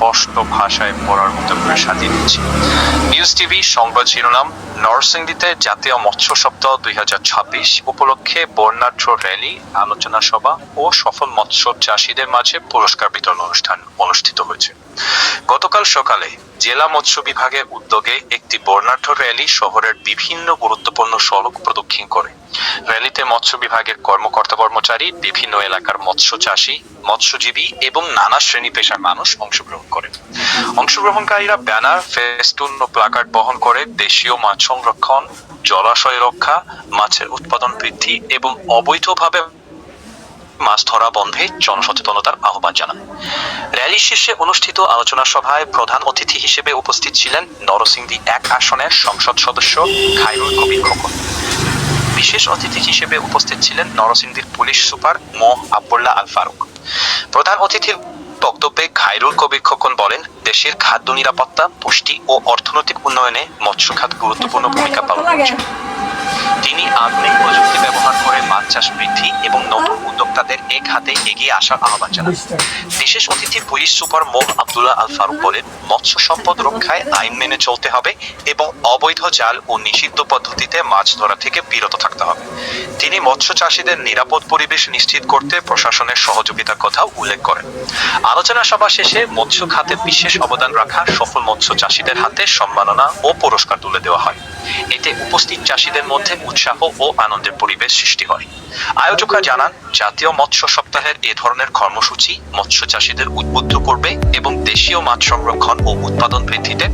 স্পষ্ট ভাষায় পড়ার মতো করে সাজিয়ে দিচ্ছি। নিউজ টিভি সংবাদ শিরোনাম: নরসিংদীতে জাতীয় মৎস্য সপ্তাহ 2026 উপলক্ষে বর্ণাঢ্য র্যালি, আলোচনা সভা ও সফল মৎস্য চাষীদের মাঝে পুরস্কার বিতরণ অনুষ্ঠান অনুষ্ঠিত হয়েছে। গতকাল সকালে জেলা মৎস্য বিভাগের উদ্যোগে একটি বর্ণাঢ্য র্যালি শহরের বিভিন্ন গুরুত্বপূর্ণ সড়ক প্রদক্ষিণ করে। র্যালিতে মৎস্য বিভাগের কর্মকর্তা-কর্মচারী, বিভিন্ন এলাকার মৎস্য চাষী, মৎস্যজীবী এবং নানা শ্রেণী পেশার মানুষ অংশগ্রহণ করে। অংশগ্রহণকারীরা ব্যানার, ফেস্টুন ও প্লাকার্ড বহন করে দেশীয় মাছ সংরক্ষণ, জলাশয় রক্ষা, মাছের উৎপাদন বৃদ্ধি এবং অবৈধভাবে মাছ ধরা বন্ধে জনসচেতনতার আহ্বান জানান। র্যালি শীর্ষে অনুষ্ঠিত আলোচনা সভায় প্রধান অতিথি হিসেবে উপস্থিত ছিলেন নরসিংদী 1 আসনের সংসদ সদস্য খায়রুল কবির খোকন। বিশেষ অতিথি হিসেবে উপস্থিত ছিলেন নরসিংদীর পুলিশ সুপার মো. আব্দুল্লাহ আল ফারুক। প্রধান অতিথির বক্তব্যে খায়রুল কবির খোকন বলেন, দেশের খাদ্য নিরাপত্তা, পুষ্টি ও অর্থনৈতিক উন্নয়নে মৎস্য খাত গুরুত্বপূর্ণ ভূমিকা পালন করছে। তিনি আধুনিক প্রযুক্তি ব্যবহার করে মাছ চাষ বৃদ্ধি এবং নতুন উদ্যোক্তাদের এ খাতে এগিয়ে আসার আহ্বান জানান। বিশেষ অতিথি পুলিশ সুপার মো. আব্দুল্লাহ আল ফারুক বলেন, মৎস্য সম্পদ রক্ষায় আইন মেনে চলতে হবে এবং অবৈধ জাল ও নিষিদ্ধ পদ্ধতিতে মাছ ধরা থেকে বিরত থাকতে হবে। তিনি মৎস্য চাষীদের নিরাপদ পরিবেশ নিশ্চিত করতে প্রশাসনের সহযোগিতার কথা উল্লেখ করেন। আলোচনা সভা শেষে মৎস্য খাতে বিশেষ অবদান রাখা সফল মৎস্য চাষীদের হাতে সম্মাননা ও পুরস্কার তুলে দেওয়া হয়। এতে উপস্থিত চাষীদের মধ্যে উৎসাহ ও আনন্দের পরিবেশ সৃষ্টি হয়। আয়োজকরা জানান, জাতীয় মৎস্য সপ্তাহের এ ধরনের কর্মসূচি মৎস্য চাষীদের উদ্বুদ্ধ করবে এবং দেশীয় মাছ সংরক্ষণ ও উৎপাদন বৃদ্ধিতে